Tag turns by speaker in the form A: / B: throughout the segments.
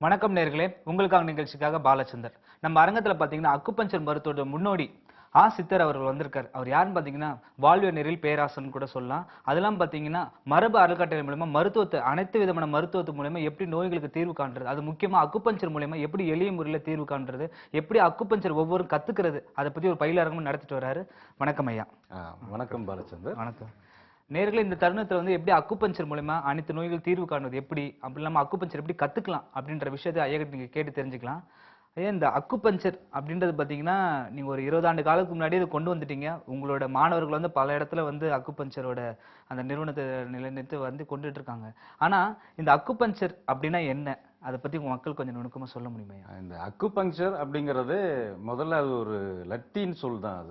A: வணக்கம் நேர்களே, உங்களுக்காக நிகழ்ச்சிக்காக பாலச்சந்தர். நம்ம அரங்கத்துல பாத்தீங்கன்னா அக்குபஞ்சர் மருத்துவ முன்னோடி சித்தர் அவர்கள் வந்திருக்காரு. அவர் யாருன்னு பாத்தீங்கன்னா வாழ்வியல் நெறியில் பேராசன் கூட சொல்லலாம். அதெல்லாம் பாத்தீங்கன்னா மரபு அறக்கட்டளை மூலமா மருத்துவத்தை அனைத்து விதமான மருத்துவத்து மூலமா எப்படி நோய்களுக்கு தீர்வு காண்றது, அது முக்கியமா அக்குபஞ்சர் மூலமா எப்படி எளிய முறையில தீர்வு காண்றது, எப்படி அக்குபஞ்சர் ஒவ்வொரு கத்துக்கிறது, அதை பத்தி ஒரு பயிலரங்கம் நடத்திட்டு வர்றாரு. வணக்கம் ஐயா.
B: வணக்கம் பாலச்சந்தர்.
A: வணக்கம் நேர்களே. இந்த தருணத்துல வந்து எப்படி அக்குபஞ்சர் மூலமா அனைத்து நோய்கள் தீர்வு காணுவது எப்படி, அப்படி இல்லாம அக்குபஞ்சர் எப்படி கத்துக்கலாம் அப்படின்ற விஷயத்தை ஐயா நீங்க கேட்டு தெரிஞ்சுக்கலாம். ஐயா, இந்த அக்குபஞ்சர் அப்படின்றது பாத்தீங்கன்னா நீங்க ஒரு 20 ஆண்டு காலத்துக்கு முன்னாடி இதை கொண்டு வந்துட்டீங்க. உங்களோட மாணவர்கள் வந்து பல இடத்துல வந்து அக்குபஞ்சரோட அந்த நிறுவனத்தை நிலைநிறுத்தி வந்து கொண்டுட்டு இருக்காங்க. ஆனா இந்த அக்குபஞ்சர் அப்படின்னா என்ன, அதை பத்தி உங்க மக்கள் கொஞ்சம் நுணுக்கமா சொல்ல முடியுமா?
B: இந்த அக்குபஞ்சர் அப்படிங்கறது முதல்ல அது ஒரு லத்தீன் சொல் தான்.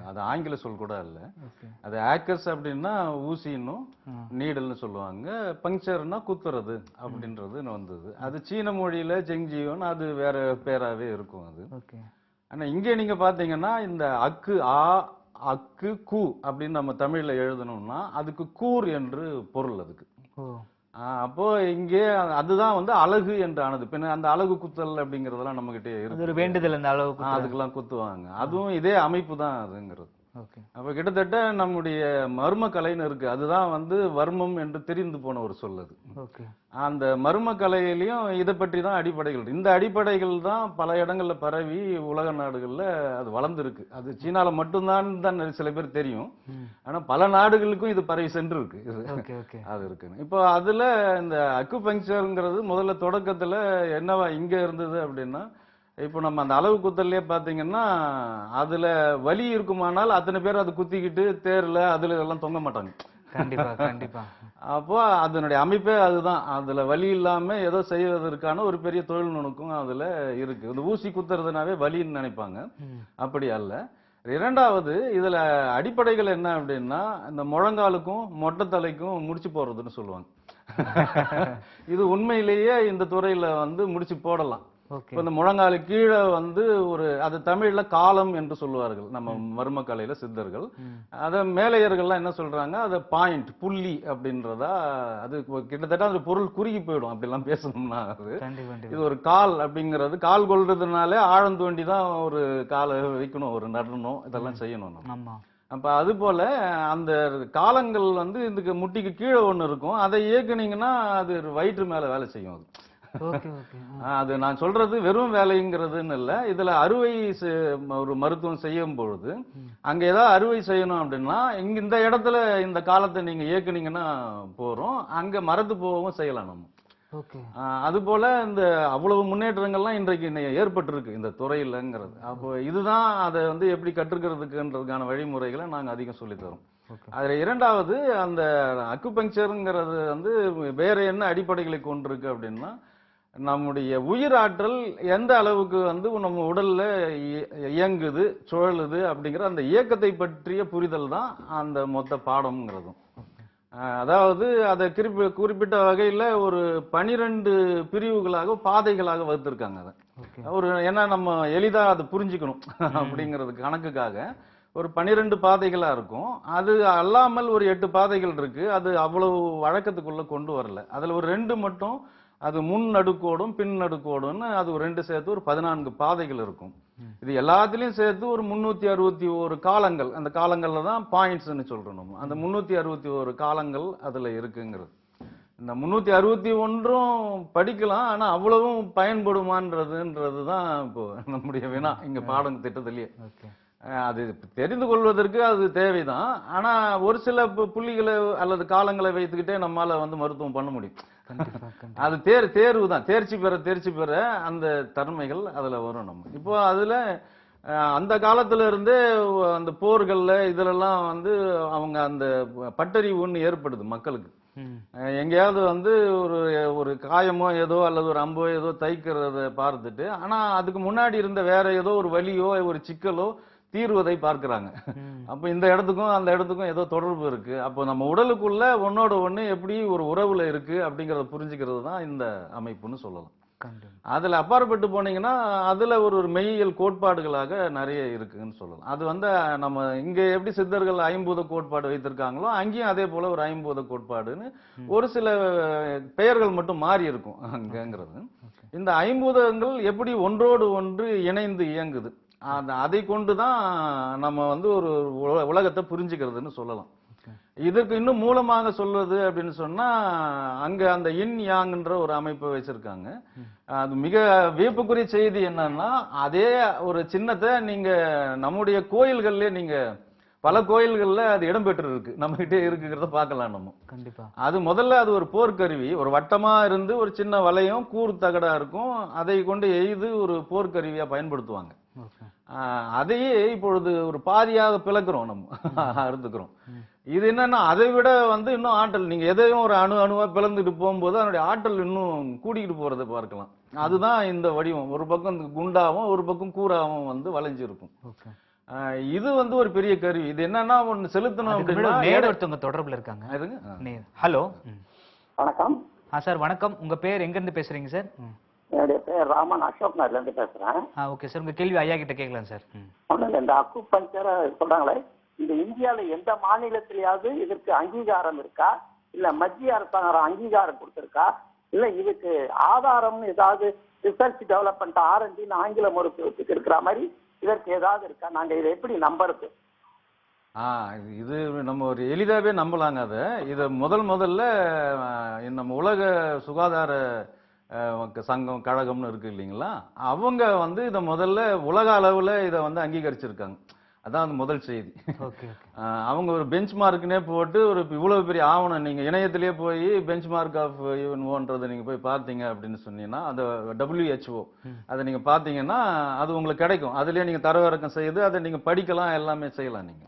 B: அது ஆங்கில சொல் கூட இல்ல. அது ஆக்கர்ஸ் அப்படின்னா ஊசின்னும் நீடல்னு சொல்லுவாங்க. பஞ்சர்னா குத்துறது அப்படின்றது வந்தது. அது சீன மொழியில ஜெங்ஜியோன் அது வேற பேராவே இருக்கும் அது. ஆனா இங்க நீங்க பாத்தீங்கன்னா இந்த அக்கு கூ அப்படின்னு நம்ம தமிழ்ல எழுதணும்னா அதுக்கு கூர் என்று பொருள். அதுக்கு அப்போ இங்கே அதுதான் வந்து அழகு என்று ஆனது. பின்ன அந்த அழகு குத்தல் அப்படிங்கறதெல்லாம் நம்ம கிட்டே இருக்கு.
A: ஒரு வேண்டுதல், அந்த அளவுக்கு
B: அதுக்கெல்லாம் குத்துவாங்க. அதுவும் இதே அமைப்பு தான் அதுங்கிறது. அப்ப கிட்டத்தட்ட நம்முடைய மர்ம கலைன்னு இருக்கு. அதுதான் வந்து வர்மம் என்று தெரிந்து போன ஒரு சொல் அது. அந்த மர்ம கலையிலையும் இதை பற்றி தான் அடிப்படைகள். இந்த அடிப்படைகள் தான் பல இடங்கள்ல பரவி உலக நாடுகள்ல அது வளர்ந்துருக்கு. அது சீனால மட்டும்தான் தான் சில பேர் தெரியும். ஆனா பல நாடுகளுக்கும் இது பரவி சென்று இருக்கு. அது இருக்கு. இப்போ அதுல இந்த அக்குபஞ்சர்ங்கிறது முதல்ல தொடக்கத்துல என்னவா இங்க இருந்தது அப்படின்னா, இப்போ நம்ம அந்த அளவு குத்தல்லே பாத்தீங்கன்னா அதுல வலி இருக்குமானால் அத்தனை பேர் அது குத்திக்கிட்டு தேர்ல அதுல எல்லாம் தொங்க மாட்டாங்க.
A: கண்டிப்பா கண்டிப்பா.
B: அப்போ அதனுடைய அமைப்பே அதுதான். அதுல வலி இல்லாம ஏதோ செய்வதற்கான ஒரு பெரிய தொழில் நுணுக்கம் அதுல இருக்கு. இந்த ஊசி குத்துறதுனாவே வலின்னு நினைப்பாங்க. அப்படி அல்ல. இரண்டாவது இதுல அடிப்படைகள் என்ன அப்படின்னா, இந்த முழங்காலுக்கும் மொட்டை தலைக்கும் முடிச்சு போடுறதுன்னு சொல்லுவாங்க. இது உண்மையிலேயே இந்த துறையில வந்து முடிச்சு போடலாம். இந்த முழங்காலு கீழே வந்து ஒரு அது தமிழ்ல காலம் என்று சொல்லுவார்கள் நம்ம மர்ம கலையில சித்தர்கள். அத மேலையர்கள்லாம் என்ன சொல்றாங்க, அத பாயிண்ட் புள்ளி அப்படின்றதா. அது கிட்டத்தட்ட அந்த பொருள் குறுகி போயிடும் அப்படிலாம் பேசணும்னா. இது ஒரு கால் அப்படிங்கிறது, கால் கொள்றதுனாலே ஆழம் தோண்டி தான் ஒரு காலை வைக்கணும், ஒரு நடனம் இதெல்லாம் செய்யணும் நம்ம. அப்ப அது போல அந்த காலங்கள் வந்து இதுக்கு முட்டிக்கு கீழே ஒண்ணு இருக்கும். அதை இயக்குனீங்கன்னா அது வயிற்று மேல வேலை செய்யும். அது நான் சொல்றது வெறும் வேலைங்கிறதுன்னு இல்ல. இதுல அறுவை ஒரு மருத்துவம் செய்யும் பொழுது அங்க ஏதாவது அறுவை செய்யணும் அப்படின்னா இங்க இந்த இடத்துல இந்த காலத்தை நீங்க இயக்குனீங்கன்னா போறோம், அங்க மறந்து போகவும் செய்யலாம் நம்ம. அது போல இந்த அவ்வளவு முன்னேற்றங்கள்லாம் இன்றைக்கு ஏற்பட்டிருக்கு இந்த துறையிலங்கிறது. அப்போ இதுதான் அதை வந்து எப்படி கற்றுக்கிறதுக்குன்றதுக்கான வழிமுறைகளை நாங்க அதிகம் சொல்லி தரோம். அதுல இரண்டாவது அந்த அக்குபஞ்சர்ங்கிறது வந்து வேற என்ன அடிப்படைகளை கொண்டிருக்கு அப்படின்னா, நம்முடைய உயிராற்றல் எந்த அளவுக்கு வந்து நம்ம உடல்ல இயங்குது சுழலுது அப்படிங்கிற அந்த இயக்கத்தை பற்றிய புரிதல் தான் அந்த மொத்த பாடம்ங்கிறதும். அதாவது அதை குறிப்பிட்ட வகையில ஒரு 12 பிரிவுகளாக பாதைகளாக வகுத்திருக்காங்க. அதை ஒரு ஏன்னா நம்ம எளிதா அதை புரிஞ்சுக்கணும் அப்படிங்கிறது கணக்குக்காக ஒரு 12 பாதைகளா இருக்கும். அது அல்லாமல் ஒரு 8 பாதைகள் இருக்கு. அது அவ்வளவு வழக்கத்துக்குள்ள கொண்டு வரல. அதுல ஒரு 2 மட்டும் அது முன் நடுக்கோடும் பின் நடுக்கோடும்னு அது ஒரு 2 சேர்த்து ஒரு 14 பாதைகள் இருக்கும். இது எல்லாத்திலையும் சேர்த்து ஒரு 361 காலங்கள். அந்த காலங்கள்ல தான் பாயிண்ட்ஸ்ன்னு சொல்றோம் நம்ம. அந்த 361 காலங்கள் அதுல இருக்குங்கிறது. இந்த 361 படிக்கலாம், ஆனா அவ்வளவும் பயன்படுமான்றதுதான் இப்போ நம்முடைய வினா இங்க பாடம் திட்டத்திலேயே. அது தெரிந்து கொள்வதற்கு அது தேவைதான். ஆனா ஒரு சில புள்ளிகளை அல்லது காலங்களை வைத்துக்கிட்டே நம்மால வந்து மருத்துவம் பண்ண முடியும். அது தேர்வு தான். தேர்ச்சி பெற அந்த தன்மைகள் அதுல வரும் நம்ம. இப்போ அதுல அந்த காலத்துல இருந்தே அந்த போர்கள்ல இதுலெல்லாம் வந்து அவங்க அந்த பட்டறிவுன்னு ஏற்படுது மக்களுக்கு. எங்கேயாவது வந்து ஒரு காயமோ ஏதோ அல்லது ஒரு அம்போ ஏதோ தைக்கிறத பார்த்துட்டு, ஆனா அதுக்கு முன்னாடி இருந்த வேற ஏதோ ஒரு வலியோ ஒரு சிக்கலோ தீர்வதை பார்க்கிறாங்க. அப்ப இந்த இடத்துக்கும் அந்த இடத்துக்கும் ஏதோ தொடர்பு இருக்கு. அப்போ நம்ம உடலுக்குள்ள ஒன்னோட ஒண்ணு எப்படி ஒரு உறவுல இருக்கு அப்படிங்கறத புரிஞ்சுக்கிறது தான் இந்த அமைப்புன்னு சொல்லலாம். அதுல அப்பாற்பட்டு போனீங்கன்னா அதுல ஒரு மெய்யியல் கோட்பாடுகளாக நிறைய இருக்குன்னு சொல்லலாம். அது வந்து நம்ம இங்க எப்படி சித்தர்கள் 50 கோட்பாடு வைத்திருக்காங்களோ அங்கேயும் அதே போல ஒரு 50 கோட்பாடுன்னு ஒரு சில பெயர்கள் மட்டும் மாறி இருக்கும் அங்கங்கிறது. இந்த ஐம்பூதங்கள் எப்படி ஒன்றோடு ஒன்று இணைந்து இயங்குது, அதை கொண்டுதான் நம்ம வந்து ஒரு உலகத்தை புரிஞ்சுக்கிறதுன்னு சொல்லலாம். இதற்கு இன்னும் மூலமாக சொல்வது அப்படின்னு சொன்னா, அங்க அந்த இன் யாங்ன்ற ஒரு அமைப்பை வச்சிருக்காங்க. அது மிக வியப்புக்குரிய செய்தி என்னன்னா, அதே ஒரு சின்னத்தை நீங்க நம்முடைய கோயில்கள்லயே நீங்க பல கோயில்கள்ல அது இடம்பெற்று இருக்கு, நம்ம கிட்டே இருக்குங்கிறத பார்க்கலாம் நம்ம.
A: கண்டிப்பா.
B: அது முதல்ல அது ஒரு போர்க்கருவி, ஒரு வட்டமா இருந்து ஒரு சின்ன வளையம் கூர் தகடா இருக்கும், அதை கொண்டு எய்து ஒரு போர்க்கருவியா பயன்படுத்துவாங்க. அதையே இப்பொழுது ஒரு பாதியாக பிளக்குறோம், நம்ம அறுத்துக்கிறோம். இது என்னன்னா அதை விட வந்து இன்னும் ஆற்றல், நீங்க எதையும் ஒரு அணுவா பிளந்துட்டு போகும்போது அதனுடைய ஆற்றல் இன்னும் கூடிக்கிட்டு போறதை பார்க்கலாம். அதுதான் இந்த வடிவம், ஒரு பக்கம் குண்டாவும் ஒரு பக்கம் கூராவும் வந்து வளைஞ்சிருக்கும். இது வந்து ஒரு பெரிய கருவி. இது என்னன்னா ஒன்னு செலுத்தணும் அப்படின்னா
A: ஒருத்தவங்க தொடர்புல இருக்காங்க. ஹலோ,
C: வணக்கம்
A: சார். வணக்கம், உங்க பேர் எங்க இருந்து பேசுறீங்க சார்?
C: என்னுடைய பேர் ராமன், அசோக் நகர்ல இருந்து பேசுறேன்.
A: ஓகே சார், உங்க கேள்வி ஐயா கிட்ட கேட்கலாம் சார்.
C: இந்த அக்கு பஞ்சர் சொல்றாங்களே, இந்த இந்தியால எந்த மாநிலத்திலேயாவது இதற்கு அங்கீகாரம் இருக்கா, இல்ல மத்திய அரசாங்கம் அங்கீகாரம் கொடுத்திருக்கா, இல்ல இதுக்கு ஆதாரம்னு ஏதாவது ரிசர்ச் டெவலப்மெண்ட் R&D ஆங்கில மருத்துவத்துக்கு இருக்கிற மாதிரி இதற்கு ஏதாவது இருக்கா? நாங்க இதை எப்படி நம்புறது?
B: இது நம்ம ஒரு எளிதாவே நம்பலாங்க. இத முதல்ல நம்ம உலக சுகாதார சங்கம் கழகம்னு இருக்கு இல்லைங்களா, அவங்க வந்து இத முதல்ல உலக அளவுல இத வந்து அங்கீகரிச்சிருக்காங்க. அதான் அந்த முதல் செய்தி. அவங்க ஒரு பெஞ்ச் மார்க்னே போட்டு ஒரு இவ்வளவு பெரிய ஆவணம், நீங்க இணையத்திலேயே போய் பெஞ்ச் மார்க் ஆஃப் யுஎன்ஓன்றதை நீங்க போய் பார்த்தீங்க அப்படின்னு சொன்னீங்கன்னா, அந்த WHO அதை நீங்க பாத்தீங்கன்னா அது உங்களுக்கு கிடைக்கும். அதுலயே நீங்க தரவிறக்கம் செய்து அதை நீங்க படிக்கலாம், எல்லாமே செய்யலாம் நீங்க.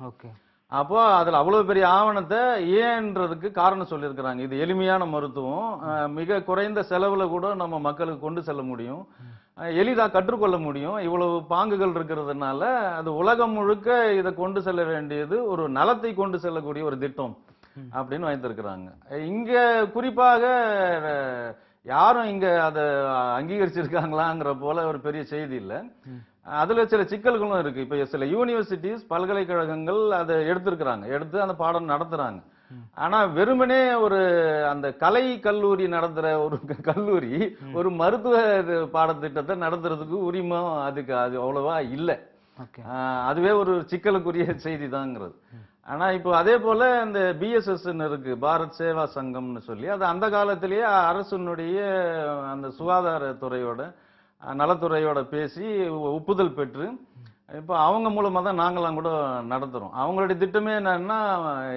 B: அப்போ அதுல அவ்வளவு பெரிய ஆவணத்தை ஏன்றதுக்கு காரணம் சொல்லியிருக்கிறாங்க. இது எளிமையான மருத்துவம், மிக குறைந்த செலவுல கூட நம்ம மக்களுக்கு கொண்டு செல்ல முடியும், எளிதா கற்றுக்கொள்ள முடியும். இவ்வளவு பாங்குகள் இருக்கிறதுனால அது உலகம் முழுக்க இதை கொண்டு செல்ல வேண்டியது ஒரு நலத்தை கொண்டு செல்லக்கூடிய ஒரு திட்டம் அப்படின்னு வைத்திருக்கிறாங்க. இங்க குறிப்பாக யாரும் இங்க அதை அங்கீகரிச்சிருக்காங்களாங்கிற போல ஒரு பெரிய செய்தி இல்லை. அதுல சில சிக்கல்களும் இருக்கு. இப்ப சில யூனிவர்சிட்டிஸ், பல்கலைக்கழகங்கள் அதை எடுத்து அந்த பாடம் நடத்துறாங்க. ஆனா வெறுமனே ஒரு அந்த கலை கல்லூரி நடத்துற ஒரு கல்லூரி ஒரு மருத்துவ பாடத்திட்டத்தை நடத்துறதுக்கு உரிமை அதுக்கு அது அவ்வளவா இல்லை. அதுவே ஒரு சிக்கலுக்குரிய செய்தி தாங்கிறது. ஆனா இப்போ அதே போல இந்த BSS இருக்கு, பாரத் சேவா சங்கம்னு சொல்லி, அது அந்த காலத்திலேயே அரசுனுடைய அந்த சுகாதாரத்துறையோட நலத்துறையோட பேசி ஒப்புதல் பெற்று இப்போ அவங்க மூலமா தான் நாங்களாம் கூட நடத்துறோம். அவங்களுடைய திட்டமே என்னன்னா,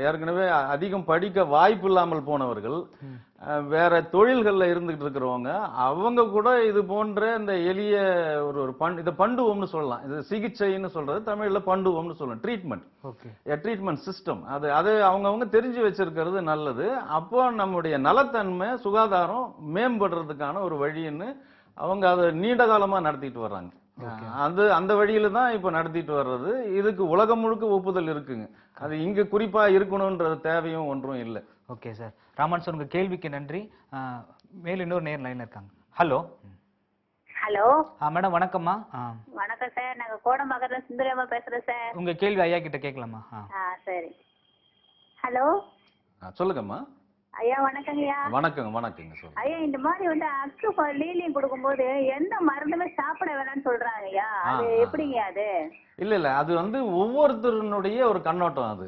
B: ஏற்கனவே அதிகம் படிக்க வாய்ப்பு இல்லாமல் போனவர்கள், வேற தொழில்கள்ல இருந்துகிட்டு இருக்கிறவங்க, அவங்க கூட இது போன்ற இந்த எளிய ஒரு இதை பண்டுவம்னு சொல்லலாம். இது சிகிச்சைன்னு சொல்றது தமிழ்ல பண்டுவம்னு சொல்லலாம், ட்ரீட்மெண்ட் சிஸ்டம். அது அவங்கவுங்க தெரிஞ்சு வச்சிருக்கிறது நல்லது. அப்போ நம்முடைய நலத்தன்மை சுகாதாரம் மேம்படுறதுக்கான ஒரு வழின்னு அவங்க அதை நீண்ட காலமா நடத்திட்டு வர்றாங்க. அந்த வழியில தான் இப்ப நடத்திட்டு வர்றது. இதுக்கு உலகம் முழுக்க ஒப்புதல் இருக்குங்க. அது இங்க குறிப்பா இருக்கணும்ன்ற தேவையும் ஒன்றும் இல்லை.
A: ஓகே சார், ராமன் சார், உங்க கேள்விக்கு நன்றி. மேல இன்னொரு நேர் லைன்ல இருக்காங்க. ஹலோ.
D: ஹலோ
A: மேடம், வணக்கம்மா.
D: வணக்கம் சார், நாங்க கோடம்பாக்கத்துல சுந்தரம்மா பேசுறேன் சார்.
A: உங்க கேள்வி ஐயா கிட்ட கேட்கலாமா?
D: சரி. ஹலோ,
B: சொல்லுங்கம்மா.
D: ஐயா வணக்கங்கய்யா.
B: வணக்கங்க சொல்லுங்க
D: ஐயா. இந்த மாதிரி வந்து அக்கு லீலியம் கொடுக்கும்போது எந்த மருந்துமே சாப்பிட வேணாம்னு சொல்றாங்க ஐயா, அது எப்படிங்க? அது
B: இல்ல அது வந்து ஒவ்வொருத்தருடைய ஒரு கண்ணோட்டம். அது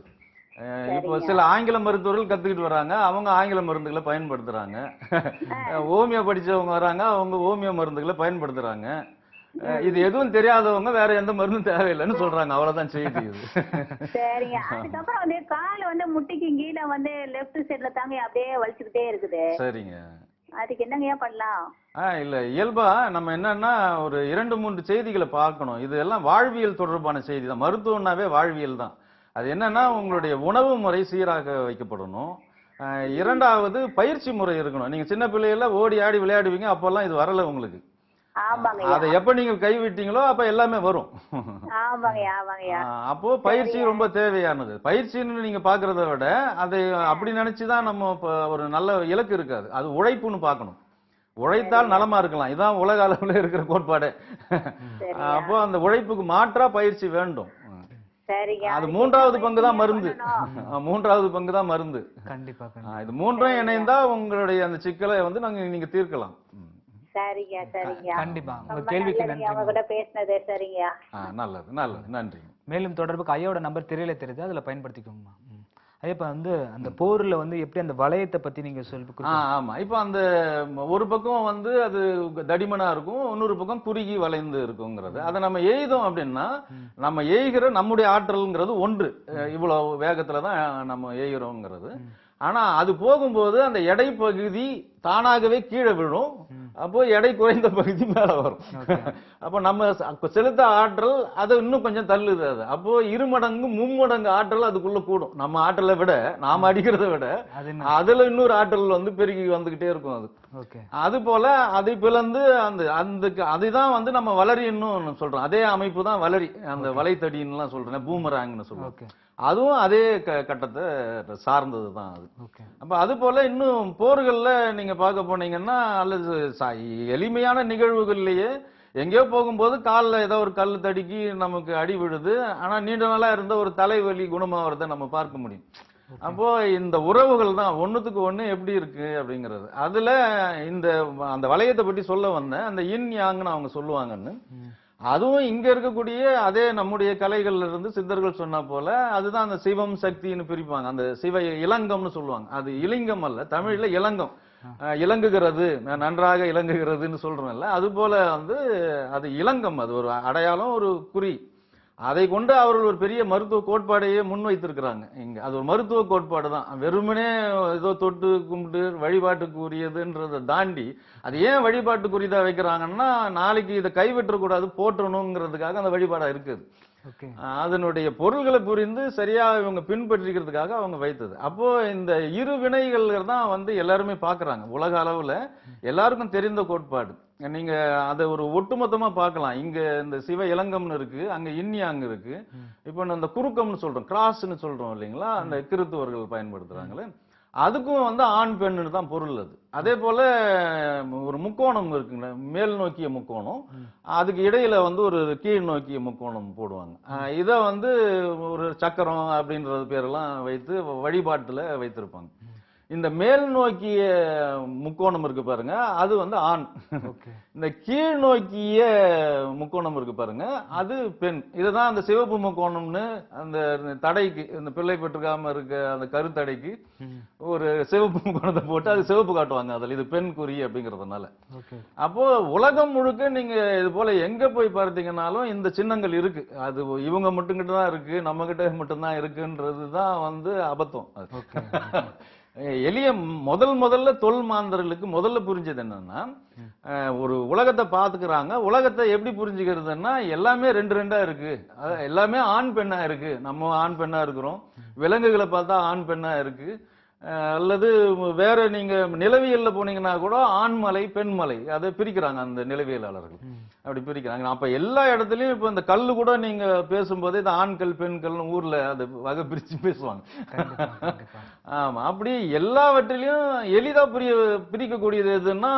B: இப்போ சில ஆங்கில மருத்துவர்கள் கத்துக்கிட்டு வராங்க, அவங்க ஆங்கில மருந்துகளை பயன்படுத்துறாங்க. ஹோமியோ படிச்சவங்க வராங்க, அவங்க ஹோமியோ மருந்துகளை பயன்படுத்துறாங்க. இது எதுவும் தெரியாதவங்க வேற எந்த மருந்தும் தேவையில்லைன்னு சொல்றாங்க. அவ்வளவுதான் செய்தி இது.
D: சரிங்க. அதுக்கப்புறம் வந்து கால் வந்து முட்டிக்கு கீழே வந்து லெஃப்ட் சைடுல தாங்க அப்படியே வலிச்சுக்கிட்டே இருக்குது.
B: சரிங்க.
D: அதுக்கு என்னங்க பண்ணலாம்?
B: இல்ல, இயல்பா நம்ம என்னன்னா ஒரு 2-3 செய்திகளை பார்க்கணும். இது எல்லாம் வாழ்வியல் தொடர்பான செய்தி தான். மருத்துவம்னாவே வாழ்வியல் தான். அது என்னன்னா உங்களுடைய உணவு முறை சீராக வைக்கப்படணும். இரண்டாவது பயிற்சி முறை இருக்கணும். நீங்க சின்ன பிள்ளைகள ஓடி ஆடி விளையாடுவீங்க, அப்பெல்லாம் இது வரல உங்களுக்கு. அதை எப்ப நீங்க கைவிட்டீங்களோ அப்ப எல்லாமே வரும். அப்போ பயிற்சி ரொம்ப தேவையானது. பயிற்சின்னு நீங்க பாக்குறத விட அதை அப்படி நினைச்சுதான் நம்ம ஒரு நல்ல இலக்கு இருக்காது. அது உழைப்புன்னு பார்க்கணும். உழைத்தால் நலமா இருக்கலாம், இதான் உலக அளவுல இருக்கிற கோட்பாடு. அப்போ அந்த உழைப்புக்கு மாற்றா பயிற்சி வேண்டும். அது 3வது பங்கு தான் மருந்து. 3வது பங்கு தான் மருந்து.
A: கண்டிப்பா.
B: இது 3ம் இணைந்தா உங்களுடைய அந்த சிக்கலை வந்து நீங்க தீர்க்கலாம்.
D: சரிங்க சரிங்க.
A: கண்டிப்பா உங்க
D: ரொம்ப
A: கேள்விக்கு
D: நல்லதுங்க
A: நன்றி.
D: உங்க கூட பேசினது. சரிங்க.
B: நல்லது நல்லது, நன்றிங்க.
A: மேலும் தொடர்புக்கு ஐயாவோட நம்பர் திரையில தெரியுது, அதுல பயன்படுத்திக்கோங்கம்மா. ஐயா இப்ப வந்து அந்த போர்ல வந்து எப்படி அந்த வளையத்தை பத்தி நீங்க சொல்லி
B: ஆமா. இப்ப அந்த ஒரு பக்கம் வந்து அது தடிமனா இருக்கும், இன்னொரு பக்கம் குறுகி வளைந்து இருக்குங்கிறது. அதை நம்ம எய்தோம் அப்படின்னா, நம்ம எய்கிற நம்முடைய ஆற்றல்ங்கிறது ஒன்று. இவ்வளவு வேகத்துல தான் நம்ம எய்கிறோங்கிறது. ஆனா அது போகும்போது அந்த எடை பகுதி தானாகவே கீழே விழும். அப்போ எடை குறைந்த பகுதி மேல வரும். அப்ப நம்ம செலுத்த ஆற்றல் அது இன்னும் கொஞ்சம் தள்ளுது. அது அப்போ இருமடங்கு மும்மடங்கு ஆற்றல் அதுக்குள்ள கூடும். நம்ம ஆற்றலை விட, நாம அடிக்கிறத விட அதுல இன்னொரு ஆற்றல் வந்து பெருகி வந்துகிட்டே இருக்கும். அது அது போல அதை பிளந்து அந்த அதுதான் வந்து நம்ம வளரின்னு சொல்றோம். அதே அமைப்பு தான் வளரி, அந்த வலைத்தடின்னு சொல்றேன், பூமராங்னு சொல்றோம். அதுவும் அதே கட்டத்தை சார்ந்தது தான் அது. அப்ப அது போல இன்னும் போர்கள்ல நீங்க பார்க்க போனீங்கன்னா, அல்லது எளிமையான நிகழ்வுகள்லயே எங்கேயோ போகும்போது காலில் ஏதோ ஒரு கல் தடுக்கி நமக்கு அடி விழுது, ஆனா நீண்ட நாளா இருந்த ஒரு தலைவலி குணமாவதை நம்ம பார்க்க முடியும். அப்போ இந்த உறவுகள் தான் ஒண்ணுத்துக்கு ஒண்ணு எப்படி இருக்கு அப்படிங்கிறது. அதுல அந்த வளையத்தை பற்றி சொல்ல வந்தேன். அந்த இன் யாங்னு அவங்க சொல்லுவாங்கன்னு, அதுவும் இங்க இருக்கக்கூடிய அதே நம்முடைய கலைகள்ல இருந்து சித்தர்கள் சொன்னா போல அதுதான் அந்த சிவம் சக்தின்னு பிரிப்பாங்க. அந்த சிவ இளங்கம்னு சொல்லுவாங்க. அது இலிங்கம் அல்ல, தமிழ்ல இளங்கம். இலங்குகிறது, நன்றாக இலங்குகிறதுன்னு சொல்றோம்ல, அது போல வந்து அது இளங்கம். அது ஒரு அடையாளம், ஒரு குறி. அதை கொண்டு அவர்கள் ஒரு பெரிய மருத்துவ கோட்பாடையே முன்வைத்திருக்கிறாங்க. இங்க அது ஒரு மருத்துவ கோட்பாடு தான். வெறுமனே ஏதோ தொட்டு கும்பிட்டு வழிபாட்டுக்கு உரியதுன்றதை தாண்டி அது ஏன் வழிபாட்டுக்குரியதா வைக்கிறாங்கன்னா, நாளைக்கு இதை கைவிட்டக்கூடாது, போற்றணுங்கிறதுக்காக அந்த வழிபாடா இருக்குது. அதனுடைய பொருள்களை புரிந்து சரியா இவங்க பின்பற்றிக்கிறதுக்காக அவங்க வைத்தது. அப்போ இந்த இரு வினைகள் தான் வந்து எல்லாருமே பாக்குறாங்க. உலக அளவுல எல்லாருக்கும் தெரிந்த கோட்பாடு. நீங்க அதை ஒரு ஒட்டுமொத்தமா பார்க்கலாம். இங்க இந்த சிவ இளங்கம்னு இருக்கு, அங்க இன்யாங் இருக்கு. இப்ப அந்த குறுக்கம்னு சொல்றோம், கிராஸ்ன்னு சொல்றோம் இல்லைங்களா, அந்த கிறித்துவர்கள் பயன்படுத்துறாங்களே, அதுக்கும் வந்து ஆண் பெண்ணு தான் பொருள். அது அதே போல ஒரு முக்கோணம் இருக்குங்க, மேல் நோக்கிய முக்கோணம், அதுக்கு இடையில வந்து ஒரு கீழ் நோக்கிய முக்கோணம் போடுவாங்க. இத வந்து ஒரு சக்கரம் அப்படின்றது பேரெல்லாம் வைத்து வழிபாட்டுல வைத்திருப்பாங்க. இந்த மேல் நோக்கிய முக்கோணம் இருக்கு பாருங்க, அது வந்து ஆண். இந்த கீழ் நோக்கிய முக்கோணம் இருக்கு பாருங்க, அது பெண். இதுதான் அந்த சிவப்பு முக்கோணம்னு அந்த தடைக்கு, இந்த பிள்ளை பெற்றுக்காம இருக்க அந்த கருத்தடைக்கு ஒரு சிவப்பு முக்கோணத்தை போட்டு அது சிவப்பு காட்டுவாங்க. அதுல இது பெண் குறி அப்படிங்கறதுனால. அப்போ உலகம் முழுக்க நீங்க இது போல எங்க போய் பார்த்தீங்கன்னாலும் இந்த சின்னங்கள் இருக்கு. அது இவங்க மட்டும் கிட்ட தான் இருக்கு, நம்ம கிட்ட மட்டும் தான் இருக்குன்றதுதான் வந்து அபத்தம். எளிய முதல்ல தொல் மாந்தர்களுக்கு முதல்ல புரிஞ்சது என்னன்னா, ஒரு உலகத்தை பாத்துக்கிறாங்க. உலகத்தை எப்படி புரிஞ்சுக்கிறதுன்னா, எல்லாமே ரெண்டு ரெண்டா இருக்கு, எல்லாமே ஆண் பெண்ணா இருக்கு. நம்ம ஆண் பெண்ணா இருக்கிறோம், விலங்குகளை பார்த்தா ஆண் பெண்ணா இருக்கு. அல்லது வேற நீங்க நிலவியல்ல போனீங்கன்னா கூட ஆண்மலை பெண்மலை அதை பிரிக்கிறாங்க அந்த நிலவியலாளர்கள். அப்படி பிரிக்கிறாங்க. அப்ப எல்லா இடத்துலயும் இப்ப இந்த கல்லு கூட நீங்க பேசும்போதே இந்த ஆண்கள் பெண்கள் ஊர்ல அது வகை பிரிச்சு பேசுவாங்க. ஆமா, அப்படி எல்லாவற்றிலையும் எளிதா பிரிக்கக்கூடியது எதுன்னா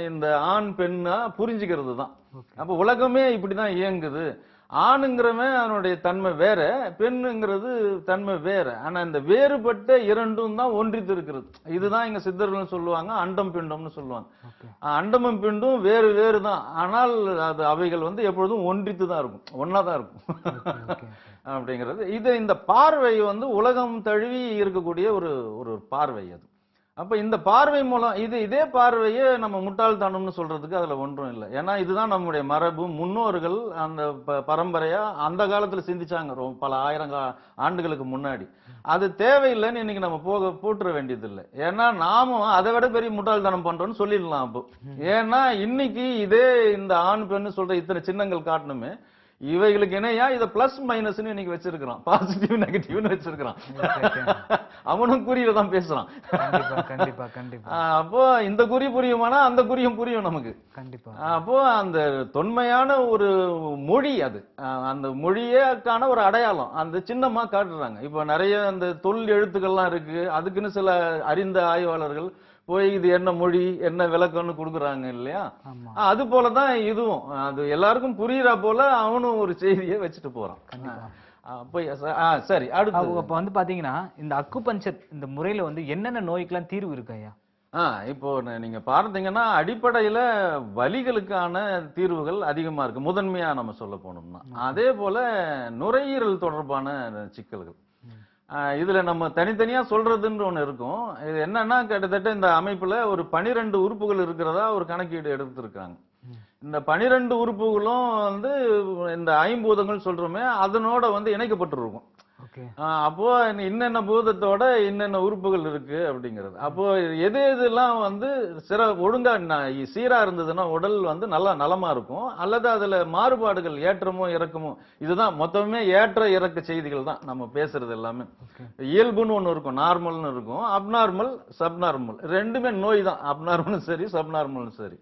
B: இந்த ஆண் பெண்ணா புரிஞ்சுக்கிறது தான். அப்ப உலகமே இப்படிதான் இயங்குது. ஆணுங்கிறவன் அவனுடைய தன்மை வேற, பெண்ணுங்கிறது தன்மை வேற. ஆனா இந்த வேறுபட்ட இரண்டும் தான் ஒன்றித்து இருக்கிறது. இதுதான் இங்க சித்தர்கள் சொல்லுவாங்க, அண்டம் பிண்டம்னு சொல்லுவாங்க. அண்டமும் பிண்டும் வேறு வேறு தான், ஆனால் அது அவைகள் வந்து எப்பொழுதும் ஒன்றித்து தான் இருக்கும், ஒன்னாதான் இருக்கும் அப்படிங்கிறது. இந்த பார்வை வந்து உலகம் தழுவி இருக்கக்கூடிய ஒரு பார்வை அது. அப்ப இந்த பார்வை மூலம் இதே பார்வையை நம்ம முட்டாள்தனம்னு சொல்றதுக்கு அதுல ஒன்றும் இல்லை. ஏன்னா இதுதான் நம்முடைய மரபு. முன்னோர்கள் அந்த பரம்பரையா அந்த காலத்துல சிந்திச்சாங்க, பல ஆயிரம் ஆண்டுகளுக்கு முன்னாடி. அது தேவையில்லைன்னு இன்னைக்கு நம்ம போட்டுற வேண்டியது இல்லை. ஏன்னா நாமும் அதை விட பெரிய முட்டாள்தனம் பண்றோம்னு சொல்லிடலாம் அப்போ. ஏன்னா இன்னைக்கு இதே இந்த ஆண் பெண்ணு சொல்ற இத்தனை சின்னங்கள் காட்டணுமே, இவைகளுக்கு இணையா இதை பிளஸ் மைனஸ்னு இன்னைக்கு வச்சிருக்கிறான், பாசிட்டிவ் நெகட்டிவ்னு வச்சிருக்கிறான். அவனும் குறியில தான் பேசுறான். அப்போ இந்த குறி புரியுமானா அந்த குறியும் புரியும் நமக்கு. அப்போ அந்த தொன்மையான ஒரு மொழி, அது அந்த மொழியேக்கான ஒரு அடையாளம் அந்த சின்னமா காட்டுறாங்க. இப்போ நிறைய அந்த தொல் எழுத்துக்கள்லாம் இருக்கு, அதுக்குன்னு சில அறிந்த ஆய்வாளர்கள் போய் இது என்ன மொழி என்ன விளக்கம்னு கொடுக்குறாங்க இல்லையா. அது போலதான் இதுவும், அது எல்லாருக்கும் புரியுற போல அவனும் ஒரு செய்தியை வச்சுட்டு போறான். சரி, அடுத்து
A: வந்து பாத்தீங்கன்னா இந்த அக்குபஞ்சர் இந்த முறையில வந்து என்னென்ன நோய்க்கெல்லாம் தீர்வு இருக்கு ஐயா?
B: இப்போ நீங்க பார்த்தீங்கன்னா அடிப்படையில வலிகளுக்கான தீர்வுகள் அதிகமா இருக்கு, முதன்மையா நம்ம சொல்ல போனோம்னா. அதே போல நுரையீரல் தொடர்பான சிக்கல்கள், இதுல நம்ம தனித்தனியா சொல்றதுன்னு ஒண்ணு இருக்கும். இது என்னன்னா, கிட்டத்தட்ட இந்த அமைப்புல ஒரு 12 உறுப்புகள் இருக்கிறதா ஒரு கணக்கீடு எடுத்திருக்காங்க. இந்த 12 உறுப்புகளும் வந்து இந்த ஐம்பூதங்கள் சொல்றோமே அதனோட வந்து இணைக்கப்பட்டிருக்கும். அப்போ இன்னென்ன பூதத்தோட இன்னென்ன உறுப்புகள் இருக்கு அப்படிங்கிறது. அப்போ எது எதெல்லாம் வந்து ஒழுங்கா சீரா இருந்ததுன்னா உடல் வந்து நல்லா நலமா இருக்கும், அல்லது அதுல மாறுபாடுகள் ஏற்றமோ இறக்கமோ, இதுதான் மொத்தமே ஏற்ற இறக்க செய்திகள் தான் நம்ம பேசுறது எல்லாமே. இயல்புன்னு ஒண்ணு இருக்கும், நார்மல்னு இருக்கும், அப்நார்மல் சப்நார்மல், ரெண்டுமே நோய் தான். அப்நார்மலும் சரி சப்நார்மலும் சரி.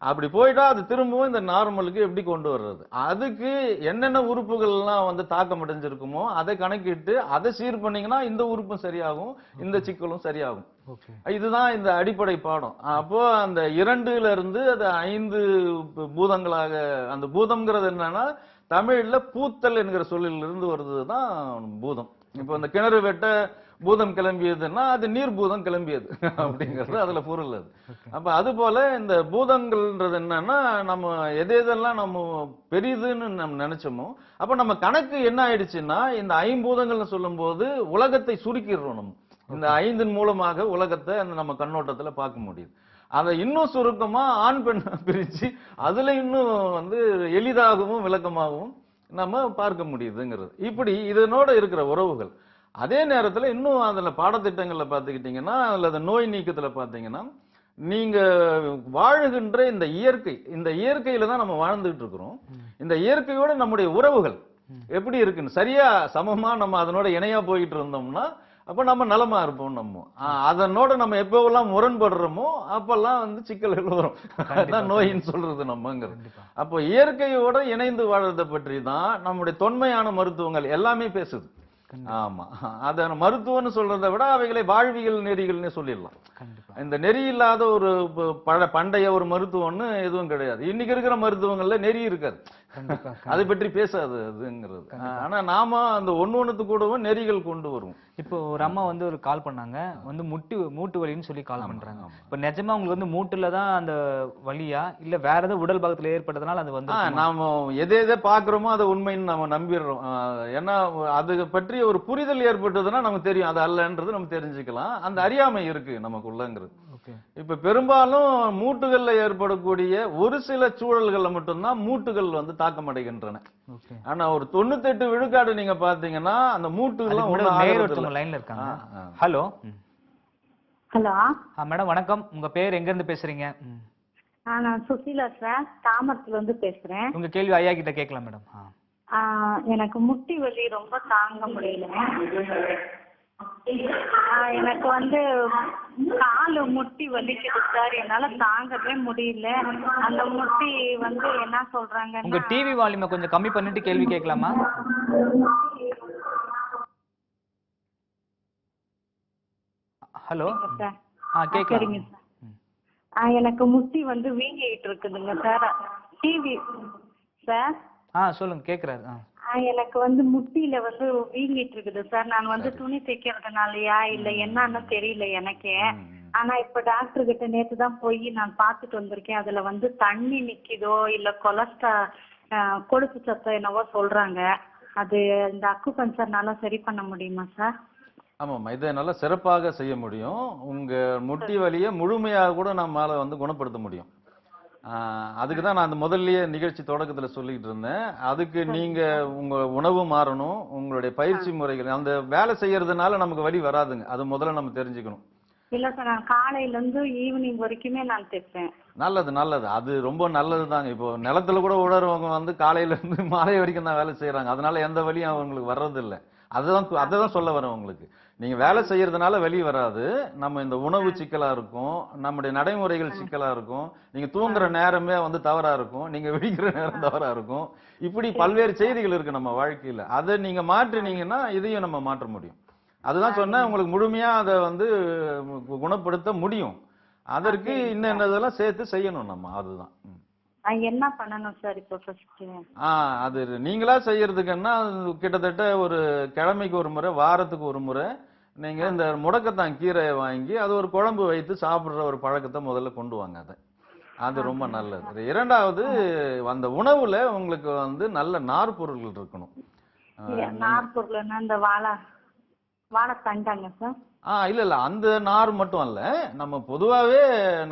B: அப்படி போயிட்டா அது திரும்பவும் இந்த நார்மலுக்கு எப்படி கொண்டு வர்றது, அதுக்கு என்னென்ன உறுப்புகள் எல்லாம் வந்து தாக்கம் அடைஞ்சிருக்குமோ அதை கணக்கிட்டு அதை சீர் பண்ணீங்கன்னா இந்த உறுப்பும் சரியாகும், இந்த சிக்கலும் சரியாகும். இதுதான் இந்த அடிப்படை பாடம். அப்போ அந்த 2ல இருந்து அது 5 பூதங்களாக, அந்த பூதம்ங்கிறது என்னன்னா தமிழ்ல பூத்தல் என்கிற சொல்லில் இருந்து வருதுதான் பூதம். இப்போ இந்த கிணறு வெட்ட பூதம் கிளம்பியதுன்னா அது நீர் பூதம் கிளம்பியது அப்படிங்கிறது அதுல பொருள். அது அப்ப அது போல இந்த பூதங்கள்ன்றது என்னன்னா, நம்ம எதெல்லாம் நம்ம பெரிதுன்னு நம்ம நினைச்சோமோ, அப்ப நம்ம கணக்கு என்ன ஆயிடுச்சுன்னா, இந்த ஐம்பூதங்கள்னு சொல்லும் போது உலகத்தை சுருக்கிடுறோம். நம்ம இந்த 5 மூலமாக உலகத்தை நம்ம கண்ணோட்டத்துல பார்க்க முடியுது. அதை இன்னும் சுருக்கமா ஆண் பெண் பிரிச்சு அதுல இன்னும் வந்து எளிதாகவும் விளக்கமாகவும் நம்ம பார்க்க முடியுதுங்கிறது. இப்படி இதனோட இருக்கிற உறவுகள். அதே நேரத்துல இன்னும் அதுல பாடத்திட்டங்கள்ல பாத்துக்கிட்டீங்கன்னா, அதுல நோய் நீக்கத்துல பாத்தீங்கன்னா, நீங்க வாழுகின்ற இந்த இயற்கை, இந்த இயற்கையில தான் நம்ம வாழ்ந்துட்டு இருக்கிறோம். இந்த இயற்கையோட நம்முடைய உறவுகள் எப்படி இருக்குன்னு சரியா சமமா நம்ம அதனோட இணையா போயிட்டு இருந்தோம்னா அப்ப நம்ம நலமா இருப்போம். நம்ம அதனோட நம்ம எப்பவெல்லாம் முரண்படுறோமோ அப்பெல்லாம் வந்து சிக்கல்கள் வரும். அதான் நோயின்னு சொல்றது நம்மங்கிறது. அப்போ இயற்கையோட இணைந்து வாழறதை பற்றி தான் நம்முடைய தொன்மையான மருத்துவங்கள் எல்லாமே பேசுது. ஆமா, அத மருத்துவம்னு சொல்றதை விட அவைகளை வாழ்வியல் நெறிகள்னு சொல்லிடலாம். இந்த நெறி இல்லாத ஒரு பண்டைய ஒரு மருத்துவம்னு எதுவும் கிடையாது. இன்னைக்கு இருக்கிற மருத்துவங்கள்ல நெறி இருக்காது, அதை பற்றி பேசாது அதுங்கிறது. ஆனா நாம அந்த ஒண்ணுத்து கூடவும் நெறிகள் கொண்டு வரும்.
A: இப்போ ஒரு அம்மா வந்து ஒரு கால் பண்ணாங்க, வந்து மூட்டு வலின்னு சொல்லி கால் பண்றாங்க. இப்ப நிஜமா உங்களுக்கு வந்து மூட்டுல தான் அந்த வலியா, இல்ல வேற ஏதாவது உடல் பாகத்துல ஏற்பட்டதுனால அது வந்து
B: நாம எதை பாக்குறோமோ அதை உண்மைன்னு நம்ம நம்பிடுறோம். ஏன்னா அது பற்றி ஒரு புரிதல் ஏற்பட்டதுன்னா நமக்கு தெரியும் அது அல்லன்றது நம்ம தெரிஞ்சுக்கலாம். அந்த அறியாமை இருக்கு நமக்குள்ளங்கிறது. இப்ப பெரும்பாலும் மூட்டுகள்ல ஏற்படக்கூடிய ஒரு சில சூழல்கள்ல மட்டும்தான் மூட்டுகள் வந்து தாக்கம் அடைகின்றன. ஆனா ஒரு 98 விழுக்காடு நீங்க பாத்தீங்கன்னா அந்த மூட்டுகள்லாம்
A: லைன்ல இருக்காங்க. ஹலோ
D: ஹலோ
A: மேடம் வணக்கம், உங்க பேர் எங்க இருந்து பேசுறீங்க?
D: நான் சுசீலா சார், தாமரத்துல இருந்து பேசுறேன்.
A: உங்க கேள்வி ஐயா கிட்ட கேட்கலாம் மேடம்.
D: எனக்கு முட்டி வலி ரொம்ப தாங்க முடியல. எனக்கு வந்து காலு முட்டி வலிக்குது சார், என்னால தாங்கவே முடியல. அந்த முட்டி வந்து என்ன சொல்றாங்க,
A: உங்க டிவி வால்யூமை கொஞ்சம் கம்மி பண்ணிட்டு கேள்வி கேட்கலாமா? ஹலோ
D: கேக்குறீங்க சார்? எனக்கு முட்டி வந்து வீங்கிட்டு இருக்குதுங்க சார். டிவி சார்
A: சொல்லுங்க கேக்குறாரு.
D: எனக்கு வந்து முட்டியில வந்து வீங்கிட்டு இருக்குது சார். நான் வந்து துணி தைக்கிறதுனாலயா இல்ல என்னன்னு தெரியல எனக்கு. ஆனா இப்ப டாக்டர் கிட்ட நேத்து தான் போய் நான் பாத்துட்டு வந்திருக்கேன். அதுல வந்து தண்ணி நிக்குதோ இல்ல கொழுப்பு சத்தம் என்னவோ சொல்றாங்க. அது இந்த அக்குபஞ்சர்னால சரி பண்ண முடியுமா சார்?
B: ஆமாம்மா, இதை நல்லா சிறப்பாக செய்ய முடியும். உங்க முட்டி வலியை முழுமையாக கூட நம்மளால வந்து குணப்படுத்த முடியும். அதுக்குதான் நான் அந்த முதல்லயே நிகழ்ச்சி தொடக்கத்துல சொல்லிட்டு இருந்தேன். அதுக்கு நீங்க உங்க உணவு மாறணும், உங்களுடைய பயிற்சி முறைகள், அந்த வேலை செய்யறதுனால நமக்கு வலி வராதுங்க. அது முதல்ல நம்ம தெரிஞ்சுக்கணும்.
D: இல்ல சார், நான் காலையில இருந்து ஈவினிங் வரைக்குமே நான் தைப்பேன்.
B: நல்லது நல்லது, அது ரொம்ப நல்லது தாங்க. இப்போ நிலத்துல கூட உணர்வங்க வந்து காலையில இருந்து மாலை வரைக்கும் தான் வேலை செய்யறாங்க. அதனால எந்த வலியும் அவங்களுக்கு வர்றது இல்லை. அதான் சொல்ல வரேன் உங்களுக்கு. நீங்க வேலை செய்யறதுனால வெளியே வராது. நம்ம இந்த உணவு சிக்கலா இருக்கும், நம்முடைய நடைமுறைகள் சிக்கலா இருக்கும், நீங்க தூங்குற நேரமே வந்து தவறா இருக்கும், நீங்க விழிக்கிற நேரம் தவறா இருக்கும். இப்படி பல்வேறு செய்திகள் இருக்கு நம்ம வாழ்க்கையில. அதை நீங்க மாற்றினீங்கன்னா இதையும் நம்ம மாற்ற முடியும். அதுதான் சொன்னேன், உங்களுக்கு முழுமையா அதை வந்து குணப்படுத்த முடியும். அதற்கு இன்னென்னதெல்லாம் சேர்த்து செய்யணும் நம்ம. அதுதான்
D: என்ன பண்ணணும் சார் இப்போ ஃபர்ஸ்ட்?
B: அது நீங்களா செய்யறதுக்குன்னா கிட்டத்தட்ட ஒரு கிழமைக்கு ஒரு முறை, வாரத்துக்கு ஒரு முறை நீங்க இந்த முடக்கத்தான் கீரையை வாங்கி அது ஒரு குழம்பு வைத்து சாப்பிடுற ஒரு பழக்கத்தை முதல்ல கொண்டு வாங்க அதை. அது ரொம்ப நல்லது. இரண்டாவது, அந்த உணவுல உங்களுக்கு வந்து நல்ல நார்ப்பொருள்கள் இருக்கணும்.
D: நார்பொருள்னா இந்த வாழைத்தண்டாங்க சார்?
B: இல்ல இல்ல, அந்த நார் மட்டும் அல்ல, நம்ம பொதுவாவே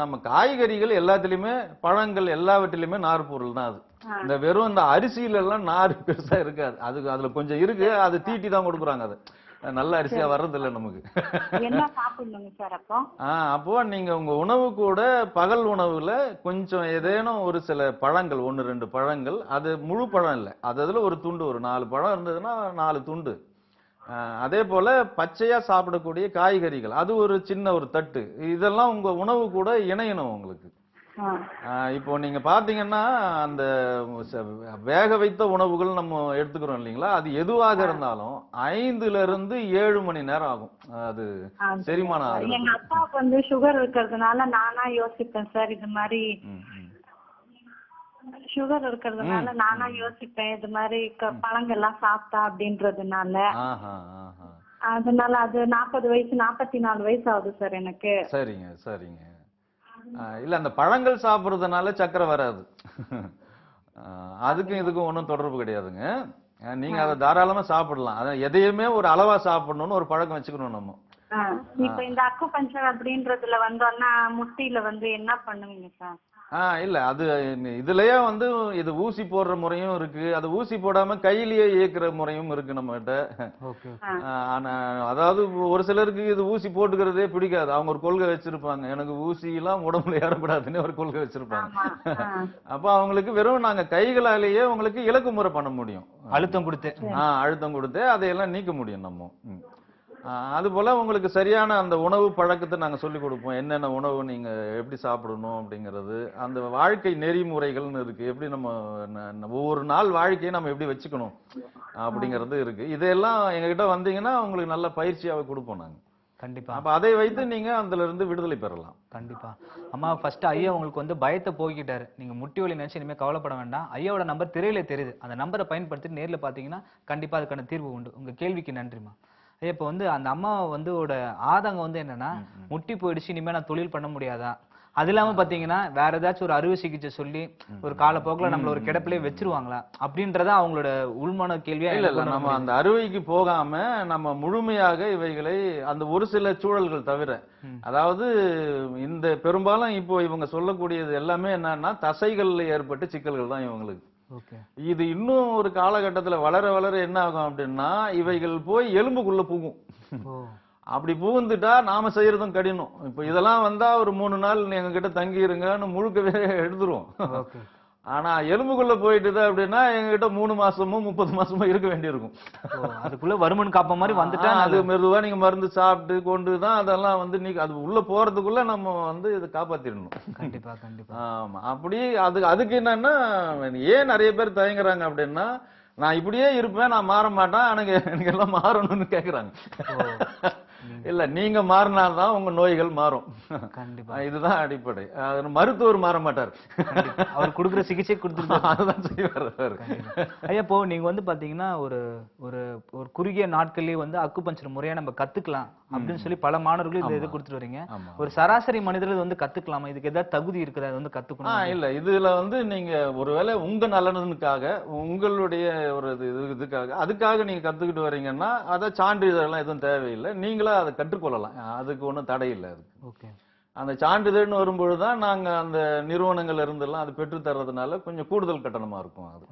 B: நம்ம காய்கறிகள் எல்லாத்துலயுமே, பழங்கள் எல்லாவற்றிலுமே நார் பொருள் தான் அது. இந்த வெறும் இந்த அரிசியில எல்லாம் நார் பெருசா இருக்காது. அதுல கொஞ்சம் இருக்கு, அது தீட்டி தான் கொடுக்குறாங்க. அது நல்ல அரிசியா வர்றது இல்ல நமக்கு.
D: என்ன சாப்பிடணுங்க சார் அப்போ?
B: அப்போ நீங்க உங்க உணவு கூட பகல் உணவுல கொஞ்சம் ஏதேனும் ஒரு சில பழங்கள், 1-2 பழங்கள், அது முழு பழம் இல்ல, அதுல ஒரு துண்டு, ஒரு 4 பழம் இருந்ததுன்னா 4 துண்டு. அதே போல பச்சையா சாப்பிடக்கூடிய காய்கறிகள், அது ஒரு சின்ன ஒரு தட்டு, இதெல்லாம் உங்க உணவு கூட இணையணும் உங்களுக்கு. இப்போ நீங்க பாத்தீங்கன்னா அந்த வேக வைத்த உணவுகள் நம்ம எடுத்துக்கிறோம் இல்லைங்களா, அது எதுவாக இருந்தாலும் 5 to 7 மணி நேரம் ஆகும் அது செரிமானம் ஆகும்.
D: எங்க அப்பாவுக்கு வந்து சுகர் இருக்கிறதுனால நானா யோசிப்பேன் சார், இது மாதிரி சுகர் இருக்கிறதுனால நானா யோசிப்பேன், இது மாதிரி பழங்கள்லாம் சாப்பிட்டா அப்படின்றதுனால. அதனால அது 40 வயசு 44 வயசு ஆகுது சார் எனக்கு.
B: சரிங்க சரிங்க. இல்ல, அந்த பழங்கள் சாப்பிடுறதுனால சக்கரை வராது. அதுக்கும் இதுக்கும் ஒன்றும் தொடர்பு கிடையாதுங்க. நீங்க அதை தாராளமா சாப்பிடலாம். அதான் எதையுமே ஒரு அளவா சாப்பிடணும்னு ஒரு பழக்கம் வச்சுக்கணும் நம்ம.
D: இப்ப இந்த அக்குபஞ்சர் அப்படின்றதுல வந்தோம்னா முட்டியில வந்து என்ன பண்ணுவீங்க சார்?
B: இல்ல, அது இதுலயே வந்து இது ஊசி போடுற முறையும் இருக்கு, அது ஊசி போடாம கையிலேயே இயக்குற முறையும் இருக்கு நம்ம கிட்ட. அதாவது ஒரு சிலருக்கு இது ஊசி போட்டுக்கிறதே பிடிக்காது, அவங்க ஒரு கொள்கை வச்சிருப்பாங்க, எனக்கு ஊசி எல்லாம் உடம்புல ஏறப்படாதுன்னு ஒரு கொள்கை வச்சிருப்பாங்க. அப்ப அவங்களுக்கு வெறும் நாங்க கைகளாலேயே உங்களுக்கு இலக்கு முறை பண்ண முடியும், அழுத்தம் கொடுத்து அதையெல்லாம் நீக்க முடியும் நம்ம. அது போல உங்களுக்கு சரியான அந்த உணவு பழக்கத்தை நாங்க சொல்லி கொடுப்போம், என்னென்ன உணவு நீங்க எப்படி சாப்பிடணும் அப்படிங்கிறது, அந்த வாழ்க்கை நெறிமுறைகள்னு இருக்கு, எப்படி நம்ம ஒவ்வொரு நாள் வாழ்க்கையை நம்ம எப்படி வச்சுக்கணும் அப்படிங்கிறது இருக்கு. இதெல்லாம் எங்ககிட்ட வந்தீங்கன்னா உங்களுக்கு நல்ல பயிற்சியாவே கொடுப்போம் நாங்க.
A: கண்டிப்பா.
B: அப்ப அதை வைத்து நீங்க அதுல இருந்து விடுதலை பெறலாம்.
A: கண்டிப்பா. அம்மா, ஃபர்ஸ்ட் ஐயா உங்களுக்கு வந்து பயத்தை போக்கிட்டாரு, நீங்க முட்டி வலி நினைச்சு இனிமே கவலைப்பட வேண்டாம். ஐயாவோட நம்பர் திரையில தெரியுது, அந்த நம்பரை பயன்படுத்தி நேர்ல பாத்தீங்கன்னா கண்டிப்பா அதுக்கான தீர்வு உண்டு. உங்க கேள்விக்கு நன்றிமா. இப்ப வந்து அந்த அம்மா வந்து ஆதங்கம் வந்து என்னன்னா, முட்டி போயிடுச்சு, இனிமே நான் தொழில் பண்ண முடியாதா, அது இல்லாம பாத்தீங்கன்னா வேற ஏதாச்சும் ஒரு அறுவை சிகிச்சை சொல்லி ஒரு காலப்போக்கில் நம்மள ஒரு கிடப்பிலே வச்சிருவாங்களா அப்படின்றத அவங்களோட உள்மன கேள்வியா.
B: இல்ல, நம்ம அந்த அறுவைக்கு போகாம நம்ம முழுமையாக இவைகளை அந்த ஒரு சில சூழல்கள் தவிர, அதாவது இந்த பெரும்பாலும் இப்போ இவங்க சொல்லக்கூடியது எல்லாமே என்னன்னா தசைகள்ல ஏற்பட்ட சிக்கல்கள் தான் இவங்களுக்கு. இது இன்னும் ஒரு காலகட்டத்துல வளர வளர என்ன ஆகும் அப்படின்னா, இவைகள் போய் எலும்புக்குள்ள புகும். அப்படி புகுந்துட்டா நாம செய்யறதும் கடினம். இப்ப இதெல்லாம் வந்தா ஒரு 3 நாள் எங்க கிட்ட தங்கி இருங்கன்னு முழுக்கவே எடுத்துருவோம். ஆனா எலும்புக்குள்ள போயிட்டுது அப்படின்னா எங்ககிட்ட 3 மாசமோ 30 மாசமோ இருக்க வேண்டியிருக்கும்.
A: அதுக்குள்ள வருமன் காப்ப மாதிரி வந்துட்டா
B: அது மெதுவா நீங்க மருந்து சாப்பிட்டு கொண்டுதான் அதெல்லாம் வந்து நீங்க அது உள்ள போறதுக்குள்ள நம்ம வந்து இதை காப்பாத்திடணும்.
A: கண்டிப்பா கண்டிப்பா.
B: ஆமா, அப்படி அதுக்கு என்னன்னா, ஏன் நிறைய பேர் தயங்குறாங்க அப்படின்னா, நான் இப்படியே இருப்பேன், நான் மாற மாட்டேன், எனக்கு எல்லாம் மாறணும்னு கேக்குறாங்க. இல்ல, நீங்க மாறினால்தான் உங்க நோய்கள் மாறும். கண்டிப்பா, இதுதான் அடிப்படை. மருத்துவர் மாற மாட்டார்,
A: அவர் கொடுக்குற சிகிச்சை கொடுத்துட்டு
B: அதுதான் செய்வார்.
A: ஐயா, இப்போ நீங்க வந்து பாத்தீங்கன்னா ஒரு ஒரு ஒரு குறுகிய நாட்கள்லயே வந்து அக்குபஞ்சர் முறையா நம்ம கத்துக்கலாம் அப்படின்னு சொல்லி பல மாணவர்கள் இந்த இது கொடுத்துட்டு வரீங்க. ஒரு சராசரி மனிதர்கள் வந்து கத்துக்கலாமா, இதுக்கு ஏதாவது தகுதி இருக்குதா, அது வந்து கத்துக்கணும்?
B: இல்ல, இதுல வந்து நீங்க ஒருவேளை உங்க நலனுக்காக, உங்களுடைய ஒரு இதுக்காக, அதுக்காக நீங்க கத்துக்கிட்டு வரீங்கன்னா அதை சான்றிதழ் எதுவும் தேவையில்லை, நீங்களா அதை கற்றுக்கொள்ளலாம், அதுக்கு ஒன்றும் தடை இல்லை. அதுக்கு அந்த சான்றிதழ்னு வரும்பொழுதுதான் நாங்க அந்த நிறுவனங்கள் இருந்தெல்லாம் அது பெற்று தர்றதுனால கொஞ்சம் கூடுதல் கட்டணமா இருக்கும் அது.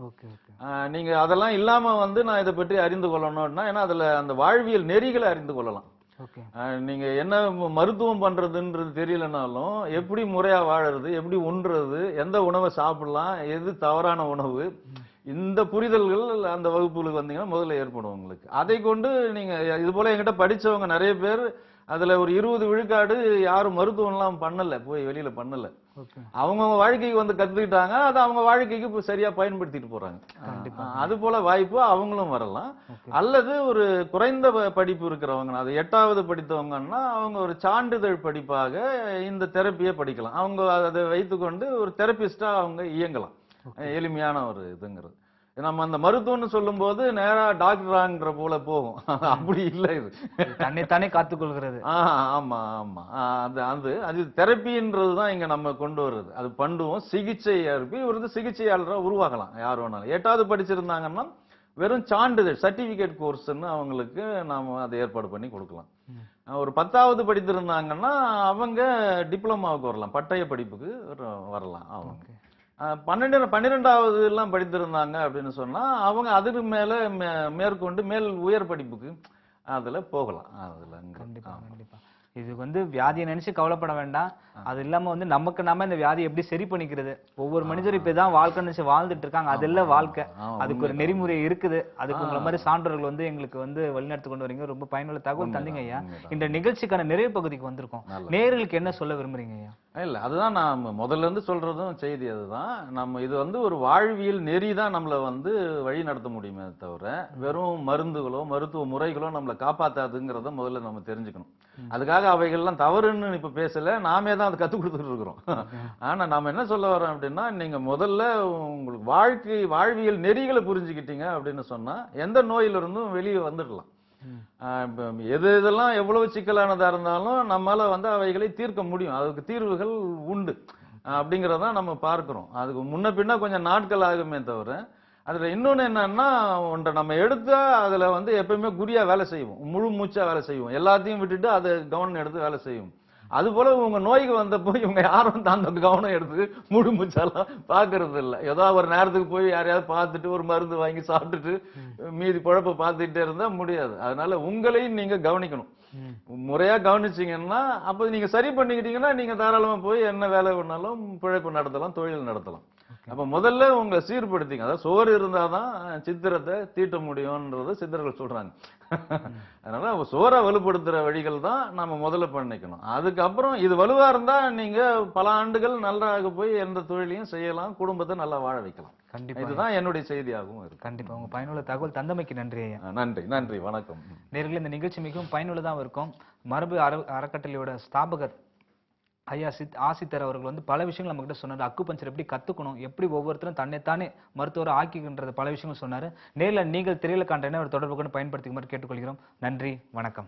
B: நீங்க அதெல்லாம் இல்லாம வந்து நான் இதை பற்றி அறிந்து கொள்ளணும்னா, ஏன்னா அதுல அந்த வாழ்வியல் நெறிகளை அறிந்து கொள்ளலாம். நீங்க என்ன மருத்துவம் பண்றதுன்றது தெரியலனாலும் எப்படி முறையா வாழறது, எப்படி உண்றது, எந்த உணவை சாப்பிடலாம், எது தவறான உணவு, இந்த புரிதல்கள் அந்த வகுப்புகளுக்கு வந்தீங்கன்னா முதல்ல ஏற்படும் உங்களுக்கு. அதை கொண்டு நீங்க இது போல என்கிட்ட படிச்சவங்க நிறைய பேர், அதுல ஒரு 20 விழுக்காடு யாரும் மருத்துவம் எல்லாம் பண்ணல, போய் வெளியில பண்ணல, அவங்க வாழ்க்கைக்கு வந்து கத்துக்கிட்டாங்க, அது அவங்க வாழ்க்கைக்கு இப்ப சரியா பயன்படுத்திட்டு போறாங்க. அது போல வாய்ப்பு அவங்களும் வரலாம். அல்லது ஒரு குறைந்த படிப்பு இருக்கிறவங்க, அது 8வது படித்தவங்கன்னா அவங்க ஒரு சான்றிதழ் படிப்பாக இந்த தெரப்பியை படிக்கலாம். அவங்க அதை வைத்துக்கொண்டு ஒரு தெரபிஸ்டா அவங்க இயங்கலாம். எளிமையான ஒரு இதுங்கிறது. நம்ம அந்த மருத்துவம்னு சொல்லும்போது நேரா டாக்டராங்கிற போல போகும். அப்படி இல்லை இது.
A: தன்னைத்தானே காத்துக்கொள்கிறது.
B: ஆமா ஆமா. அது தெரப்பின்றதுதான் இங்க நம்ம கொண்டு வர்றது. அது பண்ணுவோம் சிகிச்சை அறுப்பி ஒரு சிகிச்சையாளரா உருவாகலாம் யார் வேணாலும். 8வது படிச்சிருந்தாங்கன்னா வெறும் சான்றிதழ் சர்டிபிகேட் கோர்ஸ்ன்னு அவங்களுக்கு நாம அதை ஏற்பாடு பண்ணி கொடுக்கலாம். ஒரு 10வது படித்திருந்தாங்கன்னா அவங்க டிப்ளமாவுக்கு வரலாம், பட்டய படிப்புக்கு வரலாம் அவங்க. 12வது எல்லாம் படித்திருந்தாங்க அப்படின்னு சொன்னா அவங்க அதுக்கு மேல மேற்கொண்டு உயர் படிப்புக்கு அதுல போகலாம். அதுல
A: கண்டிப்பா கண்டிப்பா. இது வந்து வியாதியை நினைச்சு கவலைப்பட வேண்டாம். அது இல்லாம வந்து நமக்கு நாம இந்த வியாதியை எப்படி சரி பண்ணிக்கிறது. ஒவ்வொரு மனிதரும் இப்பதான் வாழ்க்கை நினைச்சு வாழ்ந்துட்டு இருக்காங்க. அதெல்லாம் வாழ்க்கை. அதுக்கு ஒரு நெறிமுறை இருக்குது. அதுக்கு உங்களை மாதிரி சான்றோர்கள் வந்து எங்களுக்கு வந்து வழிநடத்தி கொண்டு வரீங்க. ரொம்ப பயனுள்ள தகவல் தந்தீங்க ஐயா. இந்த நிகழ்ச்சிக்கான நிறைவு பகுதிக்கு வந்திருக்கோம். நேயர்களுக்கு என்ன சொல்ல விரும்புறீங்க ஐயா?
B: இல்ல அதுதான் நான் முதல்ல இருந்து சொல்றதும் செய்தி அதுதான். நம்ம இது வந்து ஒரு வாழ்வியல் நெறி தான் நம்மளை வந்து வழி நடத்த முடியுமே தவிர வெறும் மருந்துகளோ மருத்துவ முறைகளோ நம்மளை காப்பாத்தாதுங்கிறத முதல்ல நம்ம தெரிஞ்சுக்கணும். அதுக்காக அவைகள்லாம் தவறுன்னு இப்ப பேசல, நாமே தான் அதை கத்துக் கொடுத்துட்டு இருக்கிறோம். ஆனா நாம என்ன சொல்ல வரோம் அப்படின்னா, நீங்க முதல்ல உங்களுக்கு வாழ்வியல் நெறிகளை புரிஞ்சுக்கிட்டீங்க அப்படின்னு சொன்னா எந்த நோயில இருந்தும் வெளியே வந்துடலாம். இதெல்லாம் எவ்வளவு சிக்கலானதா இருந்தாலும் நம்மால வந்து அவைகளை தீர்க்க முடியும். அதுக்கு தீர்வுகள் உண்டு அப்படிங்கறதான் நம்ம பார்க்கிறோம். அதுக்கு முன்ன பின்ன கொஞ்சம் நாட்கள் ஆகுமே தவிர, அதுல இன்னொன்னு என்னன்னா, ஒன்றை நம்ம எடுத்தா அதுல வந்து எப்பயுமே குறியா வேலை செய்வோம், முழு மூச்சா வேலை செய்வோம், எல்லாத்தையும் விட்டுட்டு அதை கவனம் எடுத்து வேலை செய்வோம். அது போல உங்க நோய்க்கு வந்தப்போ இவங்க யாரும் அந்த கவனம் எடுத்து முழு மூச்சாலாம் பாக்குறது இல்லை. ஏதோ ஒரு நேரத்துக்கு போய் யாரையாவது பார்த்துட்டு ஒரு மருந்து வாங்கி சாப்பிட்டுட்டு மீதி குழப்ப பார்த்துட்டே இருந்தா முடியாது. அதனால உங்களையும் நீங்க கவனிக்கணும். முறையா கவனிச்சீங்கன்னா அப்ப நீங்க சரி பண்ணிக்கிட்டீங்கன்னா நீங்க தாராளமா போய் என்ன வேலை வேணாலும் பிழைப்பு நடத்தலாம், தொழில் நடத்தலாம். அப்ப முதல்ல உங்களை சீர்படுத்திங்க. அதாவது சோறு இருந்தாதான் சித்திரத்தை தீட்ட முடியும்ன்றது சித்தர்கள் சொல்றாங்க. அதனால சோறை வலுப்படுத்துற வழிகள் தான் நம்ம முதல்ல பண்ணிக்கணும். அதுக்கப்புறம் இது வலுவா இருந்தா நீங்க பல ஆண்டுகள் நன்றாக போய் எந்த தொழிலையும் செய்யலாம், குடும்பத்தை நல்லா வாழ வைக்கலாம். கண்டிப்பா இதுதான் என்னுடைய செய்தியாகவும் இருக்கு.
A: கண்டிப்பா உங்க பயனுள்ள தகவல் தந்தமைக்கு நன்றி ஐயா.
B: நன்றி வணக்கம்.
A: நேயர்களே, இந்த நிகழ்ச்சி மிகவும் பயனுள்ளதாக இருக்கும். மரபு அறக்கட்டளையோட ஸ்தாபகர் ஐயா ஆசித்தர் அவர்கள் வந்து பல விஷயங்கள் நம்ம கிட்ட சொன்னாரு. அக்குபஞ்சர் எப்படி கத்துக்கணும், எப்படி ஒவ்வொருத்தரும் தன்னைத்தானே மருத்துவரை ஆக்கிக்கின்றது பல விஷயங்கள் சொன்னாரு. நேரில் நீங்கள் திரையில காண்ற ஒரு தொடர்பு கொண்டு பயன்படுத்திக்குமாறு கேட்டுக்கொள்கிறோம். நன்றி, வணக்கம்.